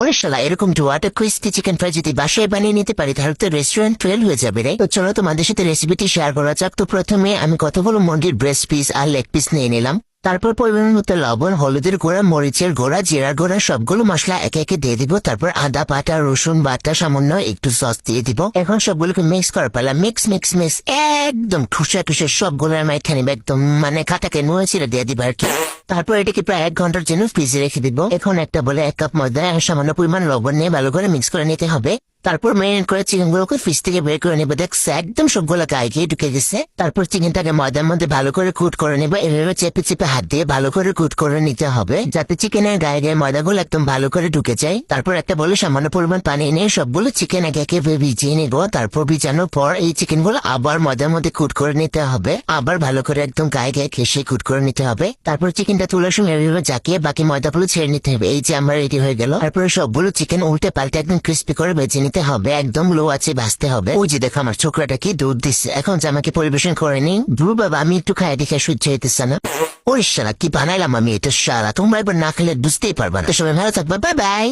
ওরে শালা, এরকম ডুয়াটা ক্রিস্পি চিকেন ফ্রাই যদি বাসায় বানিয়ে নিতে পারি তাহলে তো রেস্টুরেন্ট ফেল হয়ে যাবে রে। তো চলো তোমাদের সাথে রেসিপিটি শেয়ার করা যাক। তো প্রথমে আমি কতগুলো মুরগির ব্রেস্ট পিস আর লেগ পিস নিয়ে নিলাম। তারপর পরিমাণ মতো লবণ, হলুদের গুঁড়া, মরিচের গুঁড়া, জিরার গুঁড়া সবগুলো মশলা একে একে দিয়ে দিব। তারপর আদা বাটা, রসুন বাটা, সামান্য একটু সস দিয়ে দিব। এখন সবগুলোকে মিক্স করার পালা। মিক্স মিক্স মিক্স একদম ঠুসা ঠুসে সবগুলো মাইখা নিব, একদম মানে কাটাকে নুয়ে ছিঁড়ে দিয়ে দিব আর কি। তারপর এটাকে প্রায় 1 ঘন্টার জন্য ফ্রিজে রেখে দিব। এখন একটা বলে 1 কাপ ময়দা আর সামান্য পরিমাণ লবণ নিয়ে ভালো করে মিক্স করে নিতে হবে। তারপর ম্যারিনেট করে চিকেনগুলোকে ফ্রিজ থেকে বের করে নেবো। দেখছে একদম সবগুলো গায়ে গিয়ে ঢুকে গেছে। তারপর চিকেনটাকে ময়দার মধ্যে ভালো করে কুট করে নেবো। এভাবে চেপে চেপে হাত দিয়ে ভালো করে কুট করে নিতে হবে, যাতে চিকেনের গায়ে গায়ে ময়দাগুলো একদম ভালো করে ঢুকে যায়। তারপর একটা বলে সামান্য পরিমাণ পানি নিয়ে সবগুলো চিকেন একে একে ভিজিয়ে নেবো। তারপর ভিজানোর পর এই চিকেনগুলো আবার ময়দার মধ্যে কুট করে নিতে হবে, আবার ভালো করে একদম গায়ে গায়ে ঘেঁষে কুট করে নিতে হবে। তারপর চিকেনটা তোলার সময় এভাবে জাকিয়ে বাকি ময়দাগুলো ছেড়ে নিতে হবে। এই যে আমার রেডি হয়ে গেল। তারপরে সবগুলো চিকেন উল্টে পাল্টে একদম ক্রিস্পি করে ভেজে নিতে হবে, একদম লো আছে ভাজতে হবে। ওই যে দেখো আমার ছোকরাটা কি দুধ দিচ্ছে। এখন জামাকে পরিবেশন করে নিই। ধুর বাবা, আমি একটু খাই দেখে সহ্য হইতেছে না। ওই শালা কি বানাইলাম আমি এটা, শালা তোমরা এবার না খেলে বুঝতেই পারবা না। তো সবাই ভালো থাকবে, বাই বাই।